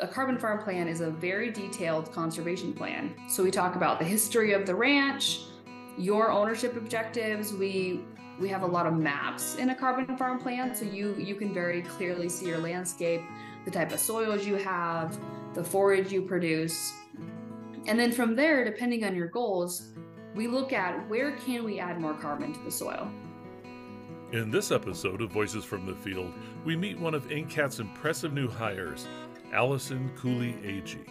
A carbon farm plan is a very detailed conservation plan. So we talk about the history of the ranch, your ownership objectives. We have a lot of maps in a carbon farm plan, so you can very clearly see your landscape, the type of soils you have, the forage you produce. And then from there, depending on your goals, we look at where can we add more carbon to the soil. In this episode of Voices from the Field, we meet one of NCAT's impressive new hires, Allison Cooley-Agee.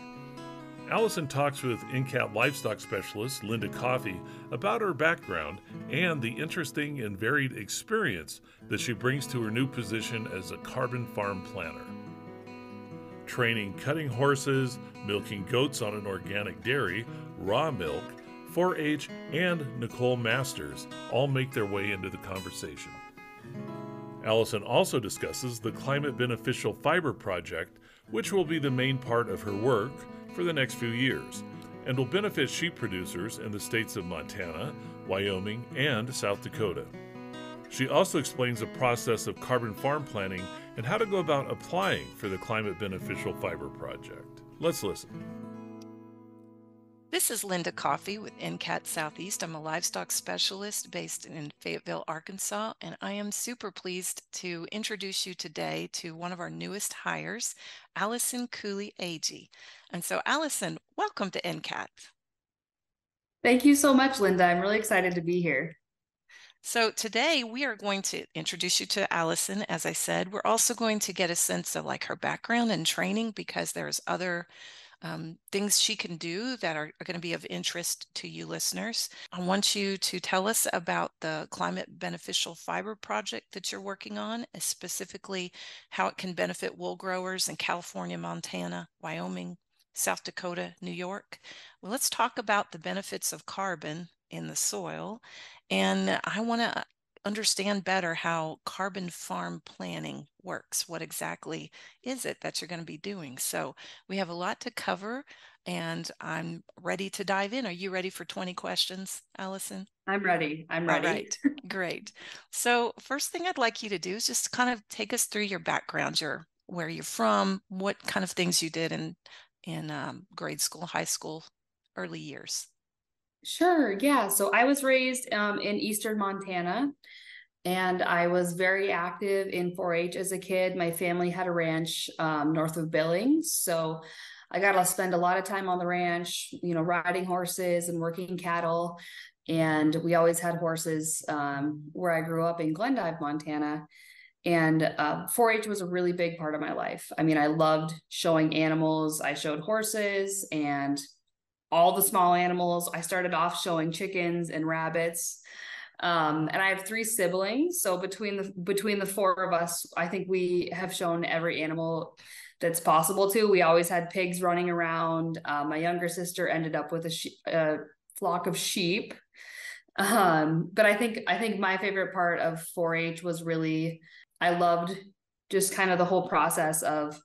Allison talks with NCAT livestock specialist Linda Coffey about her background and the interesting and varied experience that she brings to her new position as a carbon farm planner. Training cutting horses, milking goats on an organic dairy, raw milk, 4-H, and Nicole Masters all make their way into the conversation. Allison also discusses the Climate Beneficial Fiber Project, which will be the main part of her work for the next few years, and will benefit sheep producers in the states of Montana, Wyoming, and South Dakota. She also explains the process of carbon farm planning and how to go about applying for the Climate Beneficial Fiber Project. Let's listen. This is Linda Coffey with NCAT Southeast. I'm a livestock specialist based in Fayetteville, Arkansas, and I am super pleased to introduce you today to one of our newest hires, Allison Cooley-Agee. And so, Allison, welcome to NCAT. Thank you so much, Linda. I'm really excited to be here. So today we are going to introduce you to Allison. As I said, we're also going to get a sense of like her background and training, because there's other things she can do that are going to be of interest to you listeners. I want you to tell us about the Climate Beneficial Fiber Project that you're working on, specifically how it can benefit wool growers in California, Montana, Wyoming, South Dakota, New York. Well, let's talk about the benefits of carbon in the soil. And I want to understand better how carbon farm planning works. What exactly is it that you're going to be doing? So we have a lot to cover, and I'm ready to dive in. Are you ready for 20 questions, Allison? I'm ready. I'm ready. All right, great. So first thing I'd like you to do is just kind of take us through your background, where you're from, what kind of things you did in grade school, high school, early years. Sure. Yeah. So I was raised in Eastern Montana, and I was very active in 4-H as a kid. My family had a ranch north of Billings. So I got to spend a lot of time on the ranch, riding horses and working cattle. And we always had horses where I grew up in Glendive, Montana. And 4-H was a really big part of my life. I mean, I loved showing animals. I showed horses and all the small animals. I started off showing chickens and rabbits. And I have 3 siblings. So between the 4 of us, I think we have shown every animal that's possible to. We always had pigs running around. My younger sister ended up with a flock of sheep. But I think my favorite part of 4-H was really, I loved just kind of the whole process of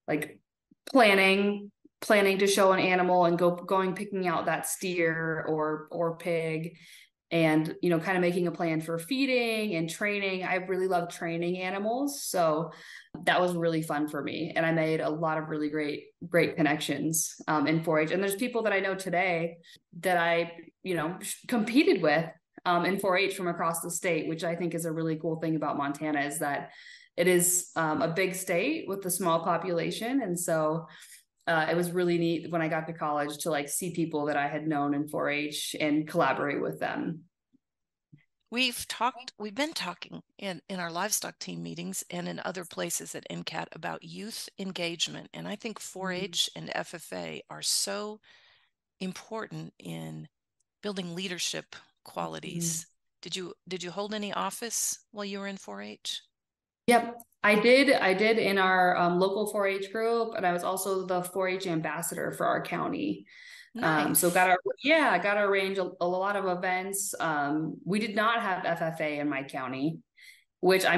like planning to show an animal and going picking out that steer or pig, and kind of making a plan for feeding and training. I really love training animals, so that was really fun for me, and I made a lot of really great connections in 4-H. And there's people that I know today that I competed with in 4-H from across the state, which I think is a really cool thing about Montana, is that it is a big state with a small population. And so it was really neat when I got to college to see people that I had known in 4-H and collaborate with them. We've been talking in our livestock team meetings and in other places at NCAT about youth engagement. And I think 4-H and FFA are so important in building leadership qualities. Did you hold any office while you were in 4-H? Yep, I did in our local 4-H group, and I was also the 4-H ambassador for our county. Nice. So got to arrange a lot of events. We did not have FFA in my county, which I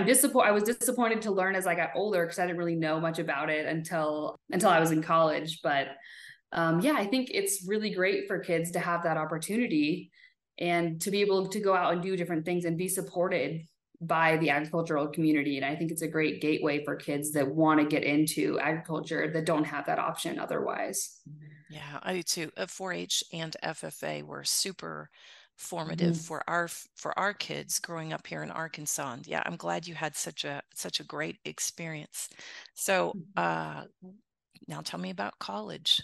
was disappointed to learn as I got older, because I didn't really know much about it until I was in college. But I think it's really great for kids to have that opportunity and to be able to go out and do different things and be supported by the agricultural community. And I think it's a great gateway for kids that want to get into agriculture that don't have that option otherwise. Yeah, I do too. 4-H and FFA were super formative for our kids growing up here in Arkansas. And yeah, I'm glad you had such a great experience. So now tell me about college.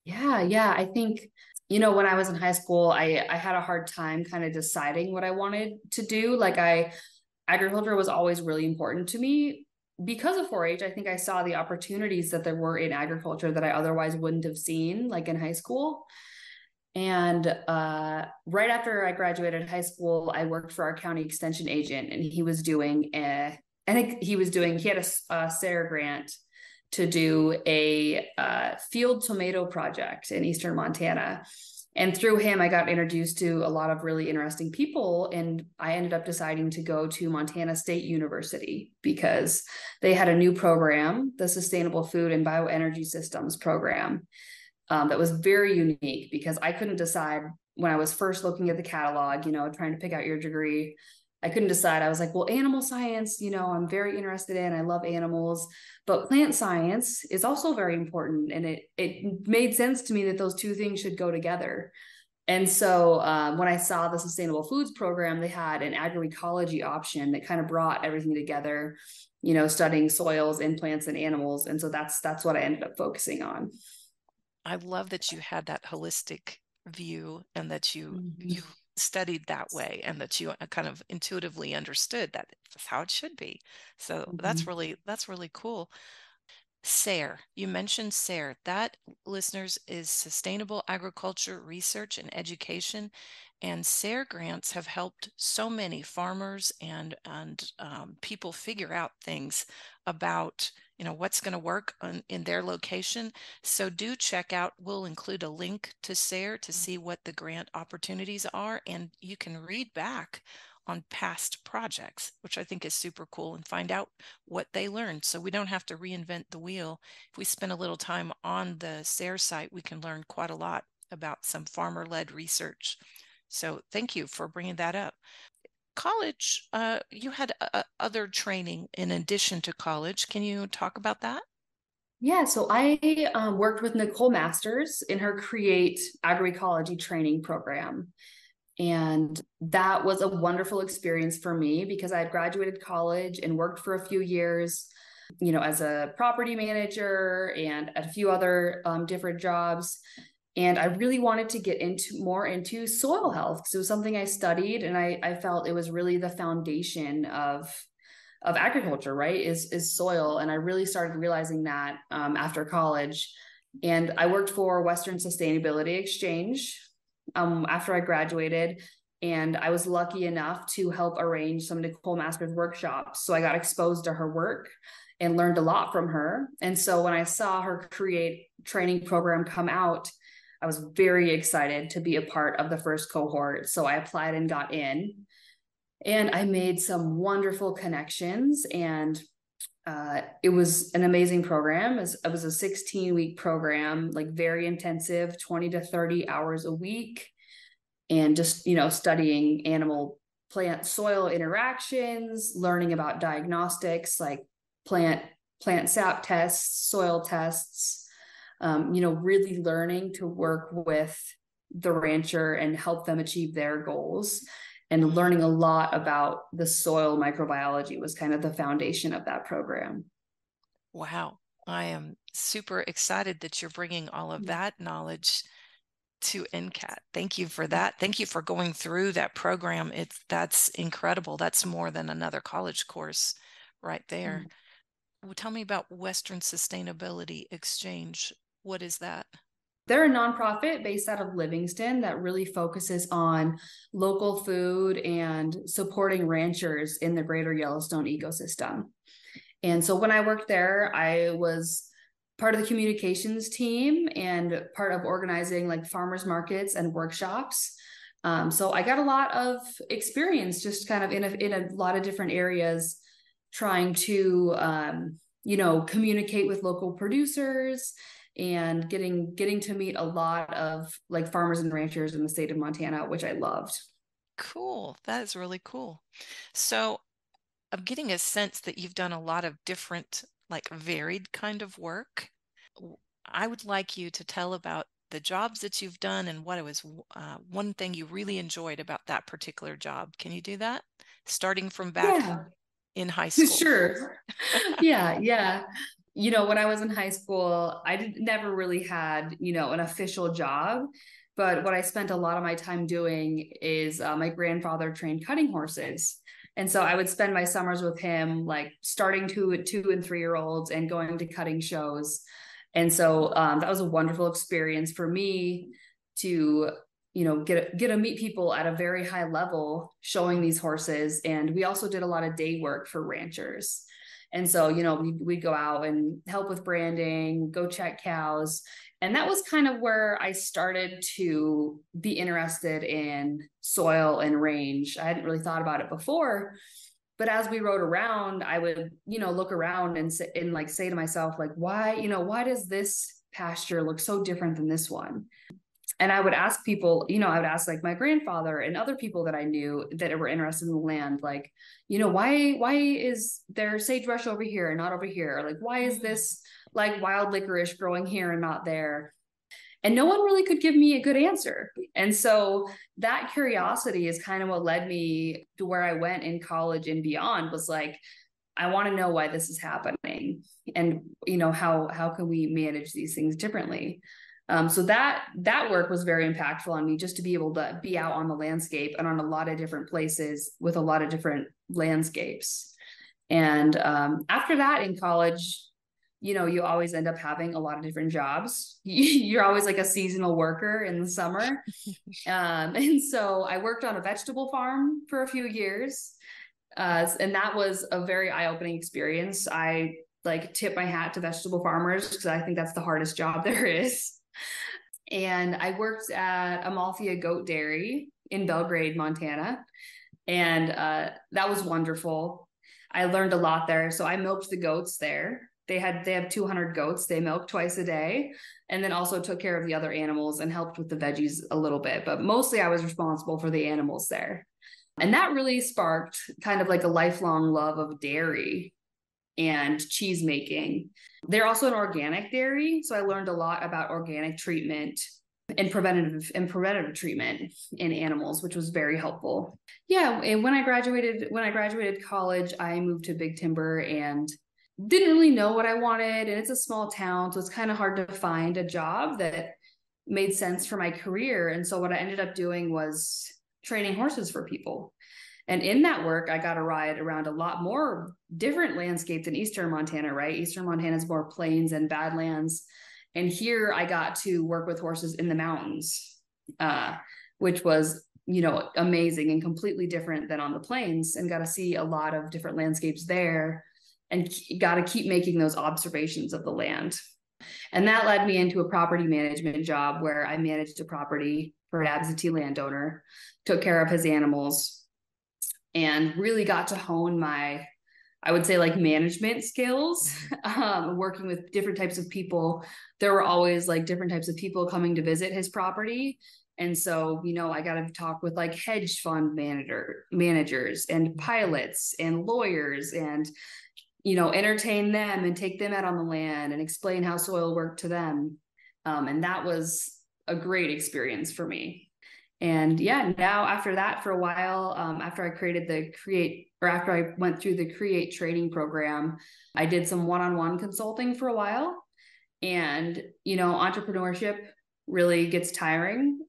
Yeah. I think, when I was in high school, I had a hard time kind of deciding what I wanted to do. Like agriculture was always really important to me. Because of 4-H, I think I saw the opportunities that there were in agriculture that I otherwise wouldn't have seen, like in high school. And right after I graduated high school, I worked for our county extension agent, and he was doing he had a SARE grant to do a field tomato project in eastern Montana. And through him, I got introduced to a lot of really interesting people. And I ended up deciding to go to Montana State University because they had a new program, the Sustainable Food and Bioenergy Systems program, that was very unique because I couldn't decide when I was first looking at the catalog, trying to pick out your degree. I couldn't decide. I was like, well, animal science, I'm very interested in. I love animals, but plant science is also very important. And it made sense to me that those two things should go together. And so when I saw the Sustainable Foods program, they had an agroecology option that kind of brought everything together, studying soils and plants and animals. And so that's what I ended up focusing on. I love that you had that holistic view and that you studied that way and that you kind of intuitively understood that that's how it should be. So that's really cool. SARE, you mentioned SARE. That, listeners, is Sustainable Agriculture Research and Education. And SARE grants have helped so many farmers and people figure out things about what's going to work in their location. So do check out. We'll include a link to SARE to see what the grant opportunities are, and you can read back on past projects, which I think is super cool, and find out what they learned. So we don't have to reinvent the wheel. If we spend a little time on the SARE site, we can learn quite a lot about some farmer-led research. So thank you for bringing that up. College, you had other training in addition to college. Can you talk about that? Yeah, so I worked with Nicole Masters in her Create Agroecology training program. And that was a wonderful experience for me because I had graduated college and worked for a few years, as a property manager and at a few other different jobs. And I really wanted to get more into soil health because it was something I studied, and I felt it was really the foundation of agriculture, right? Is soil. And I really started realizing that after college. And I worked for Western Sustainability Exchange after I graduated, and I was lucky enough to help arrange some Nicole Masters workshops. So I got exposed to her work and learned a lot from her. And so when I saw her Create training program come out, I was very excited to be a part of the first cohort. So I applied and got in, and I made some wonderful connections, and it was an amazing program. It was a 16-week program, like very intensive, 20 to 30 hours a week. And just, studying animal plant soil interactions, learning about diagnostics like plant sap tests, soil tests, really learning to work with the rancher and help them achieve their goals. And learning a lot about the soil microbiology was kind of the foundation of that program. Wow. I am super excited that you're bringing all of that knowledge to NCAT. Thank you for that. Thank you for going through that program. That's incredible. That's more than another college course right there. Well, tell me about Western Sustainability Exchange. What is that? They're a nonprofit based out of Livingston that really focuses on local food and supporting ranchers in the greater Yellowstone ecosystem. And so when I worked there, I was part of the communications team and part of organizing like farmers markets and workshops. So I got a lot of experience just kind of in a lot of different areas, trying to, communicate with local producers and getting to meet a lot of like farmers and ranchers in the state of Montana, which I loved. Cool. That is really cool. So I'm getting a sense that you've done a lot of different, like varied kind of work. I would like you to tell about the jobs that you've done and what it was one thing you really enjoyed about that particular job. Can you do that? Starting from back Yeah, in high school. sure. Yeah, yeah. When I was in high school, never really had, an official job. But what I spent a lot of my time doing is my grandfather trained cutting horses. And so I would spend my summers with him, like starting 2 and 3 year olds and going to cutting shows. And so that was a wonderful experience for me to, get to meet people at a very high level showing these horses. And we also did a lot of day work for ranchers. And so, we'd go out and help with branding, go check cows. And that was kind of where I started to be interested in soil and range. I hadn't really thought about it before, but as we rode around, I would, look around and say to myself, like, why does this pasture look so different than this one? And I would ask people, I would ask like my grandfather and other people that I knew that were interested in the land, like, why is there sagebrush over here and not over here? Like, why is this like wild licorice growing here and not there? And no one really could give me a good answer. And so that curiosity is kind of what led me to where I went in college and beyond, was like, I want to know why this is happening. And, how can we manage these things differently? So that work was very impactful on me, just to be able to be out on the landscape and on a lot of different places with a lot of different landscapes. And after that in college, you always end up having a lot of different jobs. You're always like a seasonal worker in the summer. And so I worked on a vegetable farm for a few years. And that was a very eye-opening experience. I like tip my hat to vegetable farmers because I think that's the hardest job there is. And I worked at Amalthea Goat Dairy in Belgrade, Montana. And that was wonderful. I learned a lot there. So I milked the goats there. They have 200 goats. They milk twice a day, and then also took care of the other animals and helped with the veggies a little bit. But mostly I was responsible for the animals there. And that really sparked kind of like a lifelong love of dairy and cheese making. They're also an organic dairy. So I learned a lot about organic treatment and preventative treatment in animals, which was very helpful. Yeah. And when I graduated college, I moved to Big Timber and didn't really know what I wanted. And it's a small town, so it's kind of hard to find a job that made sense for my career. And so what I ended up doing was training horses for people. And in that work, I got to ride around a lot more different landscape than Eastern Montana, right? Eastern Montana is more plains and badlands. And here I got to work with horses in the mountains, which was, amazing and completely different than on the plains, and got to see a lot of different landscapes there, and got to keep making those observations of the land. And that led me into a property management job where I managed a property for an absentee landowner, took care of his animals, and really got to hone my, I would say, like management skills, working with different types of people. There were always like different types of people coming to visit his property. And so, I got to talk with like hedge fund managers and pilots and lawyers and entertain them and take them out on the land and explain how soil worked to them. And that was a great experience for me. And yeah, now after that, for a while, after I went through the Create training program, I did some one-on-one consulting for a while. And, entrepreneurship really gets tiring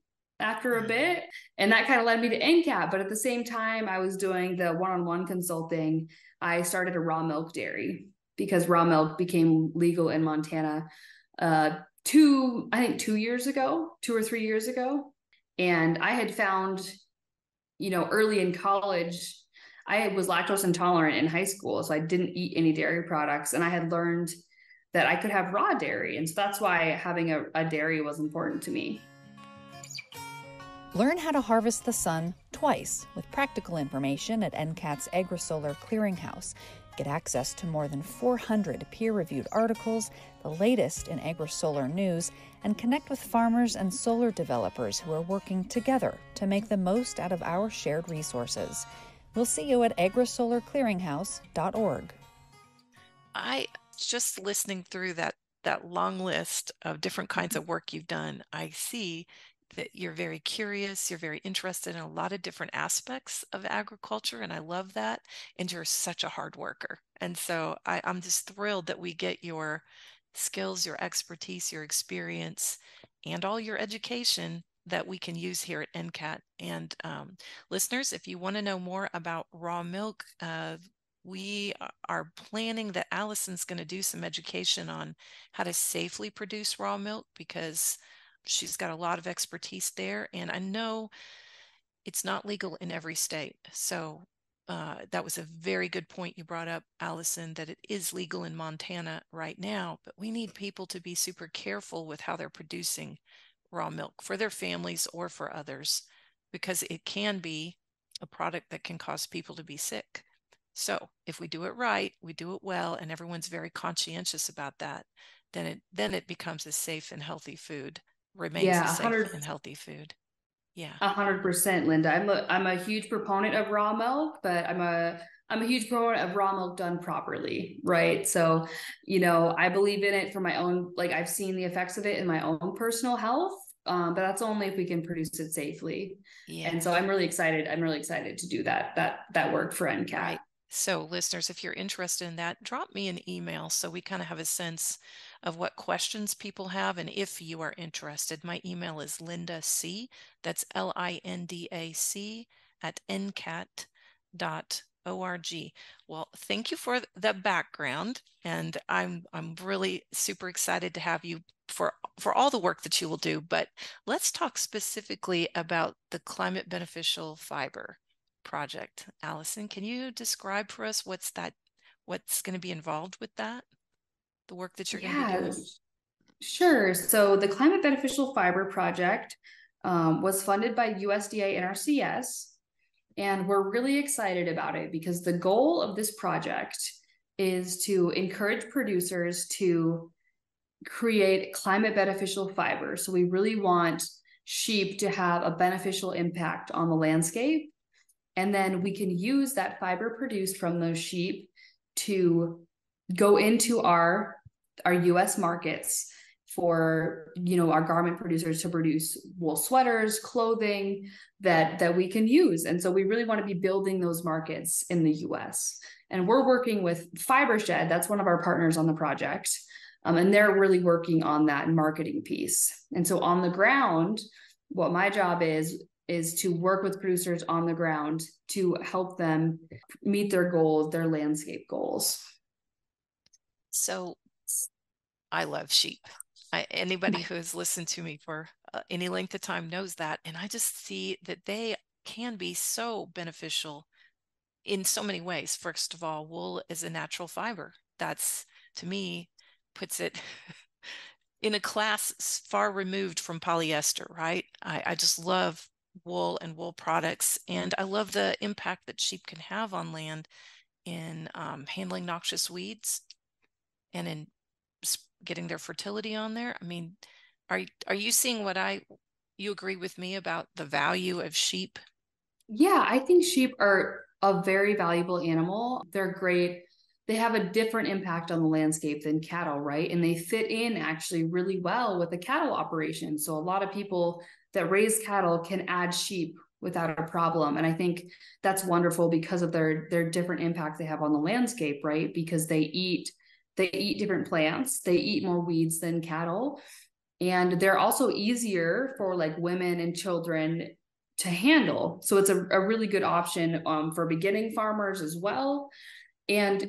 after a bit. And that kind of led me to NCAT. But at the same time I was doing the one-on-one consulting, I started a raw milk dairy because raw milk became legal in Montana 2 or 3 years ago. And I had found, early in college, I was lactose intolerant in high school, so I didn't eat any dairy products. And I had learned that I could have raw dairy. And so that's why having a dairy was important to me. Learn how to harvest the sun twice with practical information at NCAT's AgriSolar Clearinghouse. Get access to more than 400 peer-reviewed articles, the latest in agri-solar news, and connect with farmers and solar developers who are working together to make the most out of our shared resources. We'll see you at agrisolarclearinghouse.org. I just listening through that long list of different kinds of work you've done, I see that you're very curious, you're very interested in a lot of different aspects of agriculture, and I love that. And you're such a hard worker. And so I'm just thrilled that we get your skills, your expertise, your experience, and all your education that we can use here at NCAT. And listeners, if you want to know more about raw milk, we are planning that Allison's going to do some education on how to safely produce raw milk, because she's got a lot of expertise there. And I know it's not legal in every state. So that was a very good point you brought up, Allison, that it is legal in Montana right now, but we need people to be super careful with how they're producing raw milk for their families or for others, because it can be a product that can cause people to be sick. So if we do it right, we do it well, and everyone's very conscientious about that, then it becomes a safe and healthy food, remains a safe and healthy food. Yeah. 100%, Linda. I'm a huge proponent of raw milk, but I'm a huge proponent of raw milk done properly, right? So, I believe in it for my own, like I've seen the effects of it in my own personal health. But that's only if we can produce it safely. Yeah. And so I'm really excited. I'm really excited to do that work for NCAT. Right. So listeners, if you're interested in that, drop me an email so we kind of have a sense of what questions people have. And if you are interested, my email is lindac, that's LINDAC @ncat.org. Well, thank you for the background. And I'm really super excited to have you for all the work that you will do. But let's talk specifically about the climate beneficial fiber project. Allison, can you describe for us what's going to be involved with that, the work that you're going to be doing? Sure. So the Climate Beneficial Fiber Project was funded by USDA NRCS, and we're really excited about it because the goal of this project is to encourage producers to create climate beneficial fiber. So we really want sheep to have a beneficial impact on the landscape. And then we can use that fiber produced from those sheep to go into our US markets for, our garment producers to produce wool sweaters, clothing that we can use. And so we really want to be building those markets in the US. And we're working with Fiber Shed. That's one of our partners on the project. And they're really working on that marketing piece. And so on the ground, what my job is to work with producers on the ground to help them meet their goals, their landscape goals. So I love sheep. Anybody who has listened to me for any length of time knows that. And I just see that they can be so beneficial in so many ways. First of all, wool is a natural fiber. That's, to me, puts it in a class far removed from polyester, right? I just love wool and wool products, and I love the impact that sheep can have on land in handling noxious weeds and in getting their fertility on there. I mean, are you seeing you agree with me about the value of sheep? Yeah, I think sheep are a very valuable animal. They're great. They have a different impact on the landscape than cattle, right? And they fit in actually really well with the cattle operation. So a lot of people that raise cattle can add sheep without a problem. And I think that's wonderful because of their different impact they have on the landscape, right? Because they eat different plants. They eat more weeds than cattle. And they're also easier for like women and children to handle. So it's a really good option for beginning farmers as well. And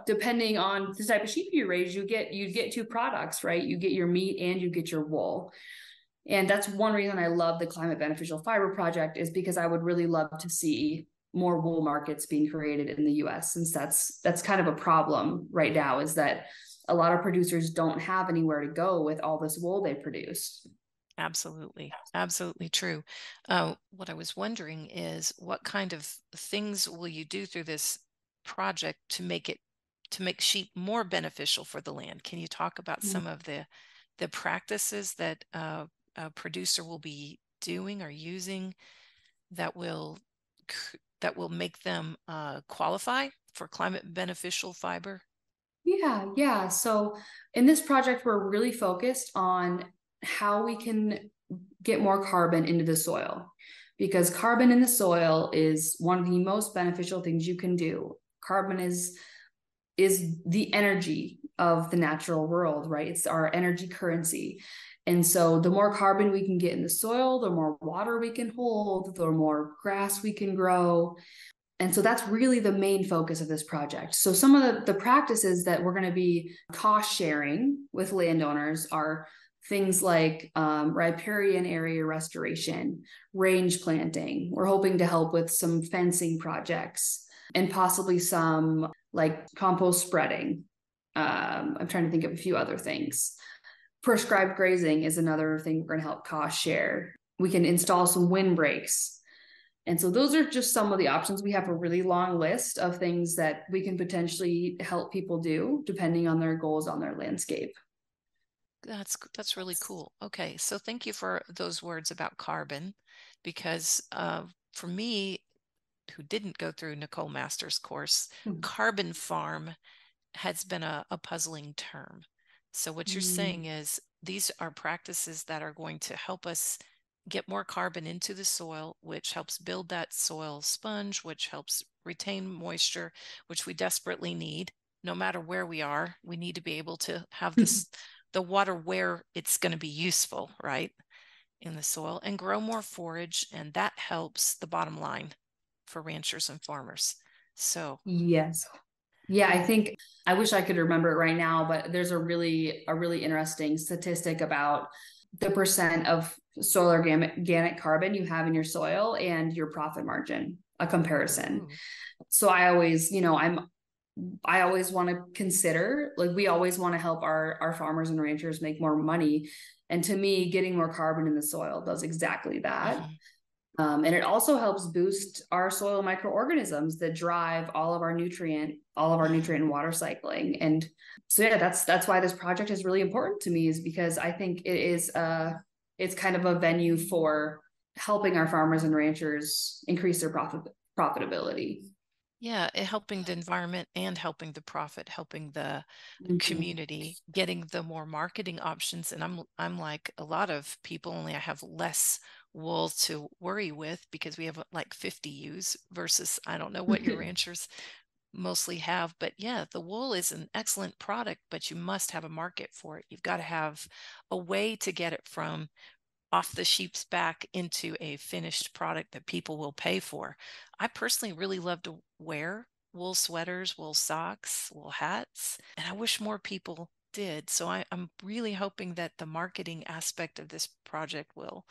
depending on the type of sheep you raise, you get two products, right? You get your meat and you get your wool. And that's one reason I love the Climate Beneficial Fiber Project, is because I would really love to see more wool markets being created in the US, since that's kind of a problem right now, is that a lot of producers don't have anywhere to go with all this wool they produce. Absolutely. Absolutely true. What I was wondering is, what kind of things will you do through this project to make sheep more beneficial for the land. Can you talk about some of the practices that a producer will be doing or using that will make them qualify for climate beneficial fiber? Yeah. So in this project, we're really focused on how we can get more carbon into the soil, because carbon in the soil is one of the most beneficial things you can do. Carbon is the energy of the natural world, right? It's our energy currency. And so the more carbon we can get in the soil, the more water we can hold, the more grass we can grow. And so that's really the main focus of this project. So some of the practices that we're going to be cost sharing with landowners are things like riparian area restoration, range planting. We're hoping to help with some fencing projects and possibly some like compost spreading. I'm trying to think of a few other things. Prescribed grazing is another thing we're going to help cost share. We can install some windbreaks. And so those are just some of the options. We have a really long list of things that we can potentially help people do depending on their goals on their landscape. That's really cool. Okay, so thank you for those words about carbon, because for me, who didn't go through Nicole Masters' course, carbon farm has been a puzzling term. So what you're saying is these are practices that are going to help us get more carbon into the soil, which helps build that soil sponge, which helps retain moisture, which we desperately need. No matter where we are, we need to be able to have the water where it's going to be useful, right, in the soil, and grow more forage. And that helps the bottom line for ranchers and farmers. So yes. Yeah, I think I wish I could remember it right now, but there's a really interesting statistic about the percent of soil organic carbon you have in your soil and your profit margin, a comparison. So I always, I always want to consider, like, we always want to help our farmers and ranchers make more money. And to me, getting more carbon in the soil does exactly that. And it also helps boost our soil microorganisms that drive all of our nutrient and water cycling. And so, yeah, that's why this project is really important to me, is because I think it's kind of a venue for helping our farmers and ranchers increase their profitability. Yeah, helping the environment and helping the profit, helping the community, getting the more marketing options. And I'm like a lot of people, only I have less wool to worry with because we have like 50 ewes versus I don't know what your ranchers mostly have. But yeah, the wool is an excellent product, but you must have a market for it. You've got to have a way to get it from off the sheep's back into a finished product that people will pay for. I personally really love to wear wool sweaters, wool socks, wool hats, and I wish more people did. So I'm really hoping that the marketing aspect of this project will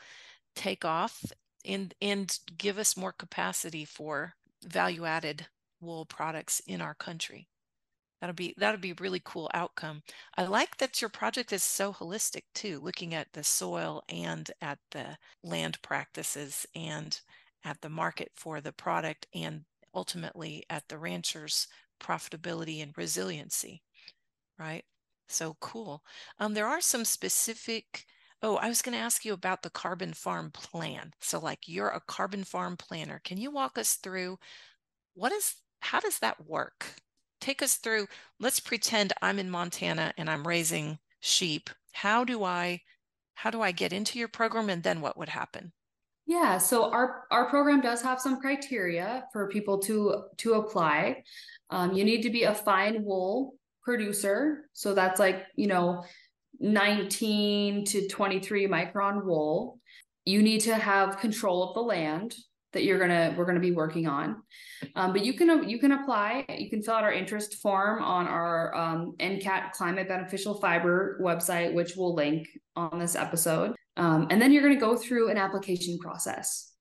take off and give us more capacity for value-added wool products in our country. That'll be a really cool outcome. I like that your project is so holistic too, looking at the soil and at the land practices and at the market for the product and ultimately at the rancher's profitability and resiliency, right? So cool. There are some specific, I was going to ask you about the carbon farm plan. So like you're a carbon farm planner. Can you walk us through how does that work? Take us through, let's pretend I'm in Montana and I'm raising sheep. How do I get into your program, and then what would happen? Yeah, so our program does have some criteria for people to apply. You need to be a fine wool producer. So that's like, 19 to 23 micron wool. You need to have control of the land that we're gonna be working on. But you can apply. You can fill out our interest form on our NCAT Climate Beneficial Fiber website, which we'll link on this episode. And then you're going to go through an application process.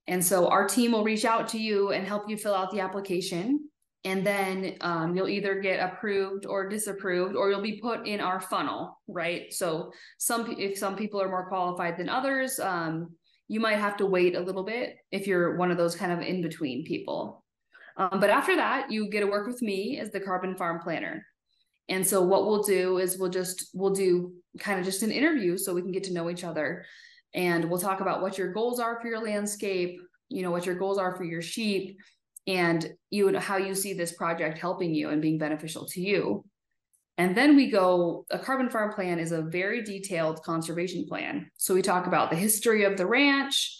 And so our team will reach out to you and help you fill out the application. And then you'll either get approved or disapproved, or you'll be put in our funnel, right? So if some people are more qualified than others, you might have to wait a little bit if you're one of those kind of in-between people. But after that, you get to work with me as the carbon farm planner. And so what we'll do is we'll do kind of just an interview so we can get to know each other. And we'll talk about what your goals are for your landscape, what your goals are for your sheep, and how you see this project helping you and being beneficial to you. And then a carbon farm plan is a very detailed conservation plan. So we talk about the history of the ranch,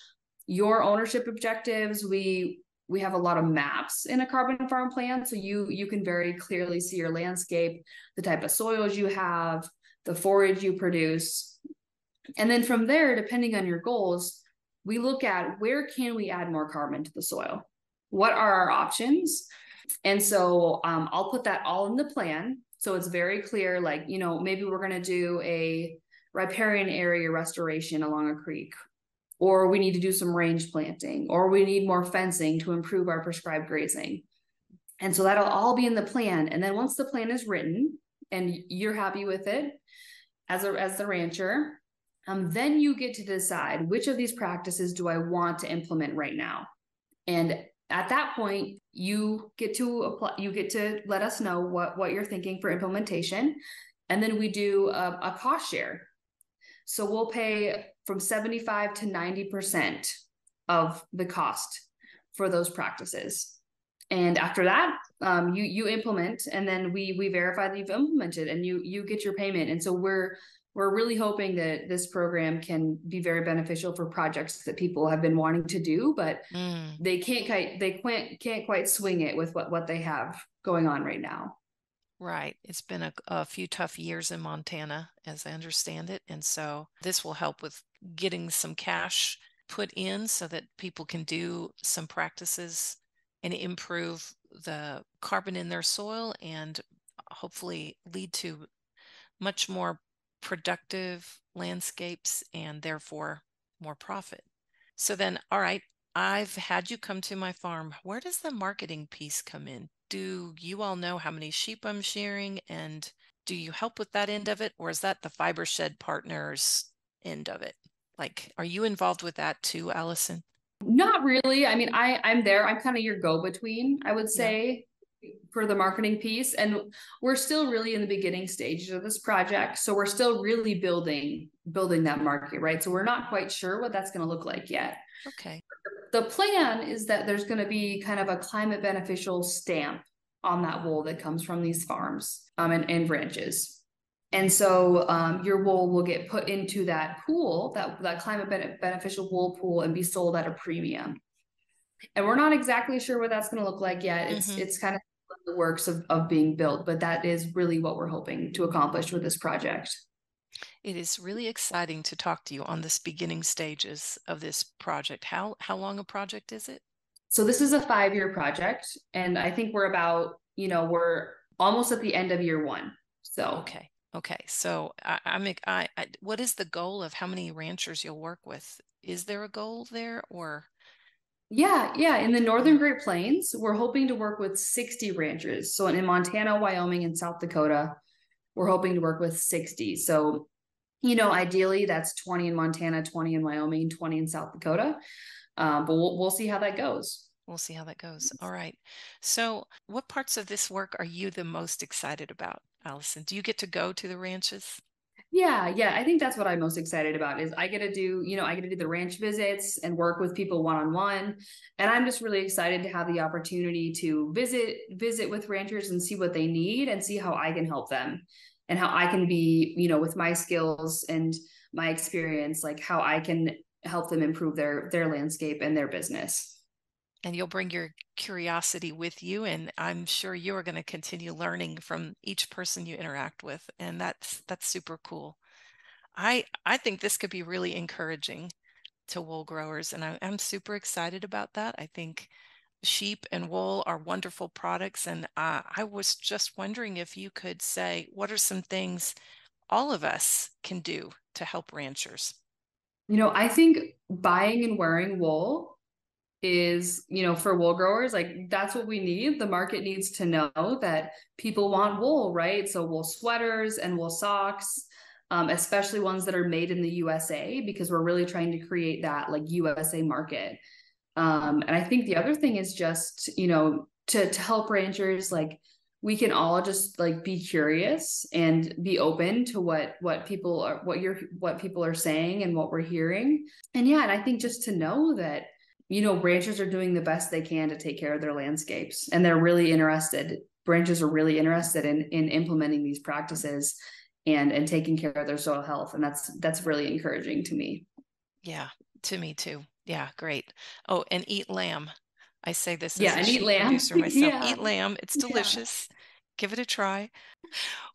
your ownership objectives. We have a lot of maps in a carbon farm plan. So you can very clearly see your landscape, the type of soils you have, the forage you produce. And then from there, depending on your goals, we look at where can we add more carbon to the soil? What are our options? And so I'll put that all in the plan. So it's very clear, like, maybe we're going to do a riparian area restoration along a creek, or we need to do some range planting, or we need more fencing to improve our prescribed grazing. And so that'll all be in the plan. And then once the plan is written and you're happy with it as the rancher, then you get to decide which of these practices do I want to implement right now. And at that point, you get to apply, you get to let us know what you're thinking for implementation. And then we do a cost share. So we'll pay from 75 to 90% of the cost for those practices. And after that, you implement, and then we verify that you've implemented, and you get your payment. And so we're really hoping that this program can be very beneficial for projects that people have been wanting to do, but they can't quite swing it with what they have going on right now. Right. It's been a few tough years in Montana, as I understand it. And so this will help with getting some cash put in so that people can do some practices and improve the carbon in their soil, and hopefully lead to much more productive landscapes and therefore more profit. So then, all right, I've had you come to my farm. Where does the marketing piece come in? Do you all know how many sheep I'm shearing, and do you help with that end of it, or is that the Fiber Shed Partners end of it? Like, are you involved with that too, Allison? Not really. I mean, I'm there. I'm kind of your go-between, I would say, for the marketing piece. And we're still really in the beginning stages of this project. So we're still really building that market, right? So we're not quite sure what that's going to look like yet. Okay. The plan is that there's going to be kind of a climate beneficial stamp on that wool that comes from these farms and ranches. And so your wool will get put into that pool, that climate beneficial wool pool, and be sold at a premium. And we're not exactly sure what that's going to look like yet. It's kind of the works of being built, but that is really what we're hoping to accomplish with this project. It is really exciting to talk to you on this beginning stages of this project. How long a project is it? So this is a 5-year project, and I think we're we're almost at the end of year 1. So okay. So what is the goal of how many ranchers you'll work with? Is there a goal there, or? Yeah. In the Northern Great Plains, we're hoping to work with 60 ranchers. So in Montana, Wyoming, and South Dakota, we're hoping to work with 60. So, ideally that's 20 in Montana, 20 in Wyoming, 20 in South Dakota. But we'll see how that goes. We'll see how that goes. All right. So what parts of this work are you the most excited about, Allison? Do you get to go to the ranches? Yeah. I think that's what I'm most excited about is I get to do the ranch visits and work with people one-on-one. And I'm just really excited to have the opportunity to visit with ranchers and see what they need and see how I can help them and how I can be, with my skills and my experience, like how I can help them improve their landscape and their business. And you'll bring your curiosity with you, and I'm sure you are going to continue learning from each person you interact with, and that's super cool. I think this could be really encouraging to wool growers, and I'm super excited about that. I think sheep and wool are wonderful products, and I was just wondering if you could say, what are some things all of us can do to help ranchers? I think buying and wearing wool is, for wool growers, like that's what we need. The market needs to know that people want wool, right? So wool sweaters and wool socks, especially ones that are made in the USA, because we're really trying to create that like USA market. And I think the other thing is just, to help ranchers, like we can all just like be curious and be open to what people are saying and what we're hearing. And yeah, and I think just to know that, ranchers are doing the best they can to take care of their landscapes, and they're really interested. Ranchers are really interested in implementing these practices and taking care of their soil health. And that's really encouraging to me. Yeah, to me too. Yeah, great. Oh, and eat lamb. I say this Yeah, as a and eat sheep lamb. producer myself. Yeah. Eat lamb. It's Yeah. delicious. Give it a try.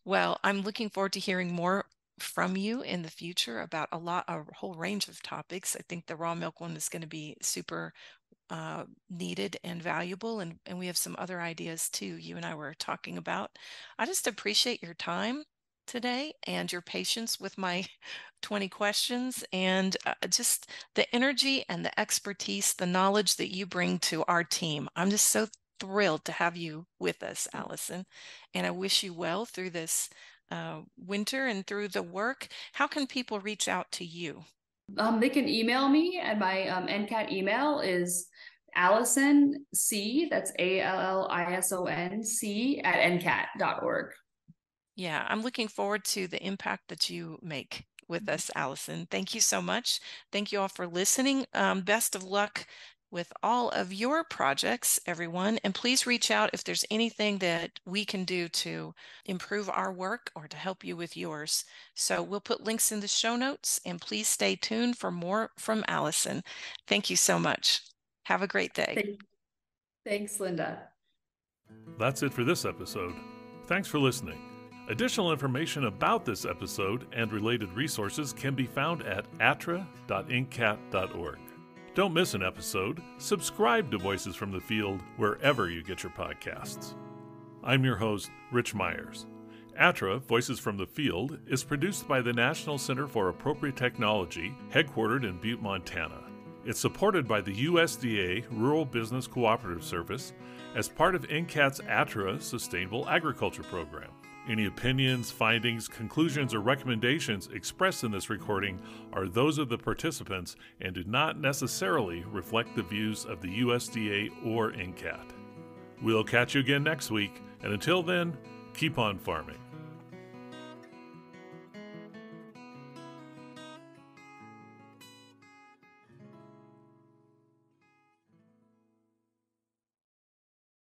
Well, I'm looking forward to hearing more from you in the future about a whole range of topics. I think the raw milk one is going to be super needed and valuable. And we have some other ideas too, you and I were talking about. I just appreciate your time today and your patience with my 20 questions, and just the energy and the expertise, the knowledge that you bring to our team. I'm just so thrilled to have you with us, Allison. And I wish you well through this winter and through the work. How can people reach out to you? They can email me, and my NCAT email is Allison C, that's ALLISONC @ncat.org. Yeah, I'm looking forward to the impact that you make with us, Allison. Thank you so much. Thank you all for listening. Best of luck with all of your projects, everyone. And please reach out if there's anything that we can do to improve our work or to help you with yours. So we'll put links in the show notes, and please stay tuned for more from Allison. Thank you so much. Have a great day. Thanks, Linda. That's it for this episode. Thanks for listening. Additional information about this episode and related resources can be found at attra.ncat.org. Don't miss an episode. Subscribe to Voices from the Field wherever you get your podcasts. I'm your host, Rich Myers. ATTRA, Voices from the Field, is produced by the National Center for Appropriate Technology, headquartered in Butte, Montana. It's supported by the USDA Rural Business Cooperative Service as part of NCAT's ATTRA Sustainable Agriculture program. Any opinions, findings, conclusions, or recommendations expressed in this recording are those of the participants and do not necessarily reflect the views of the USDA or NCAT. We'll catch you again next week, and until then, keep on farming.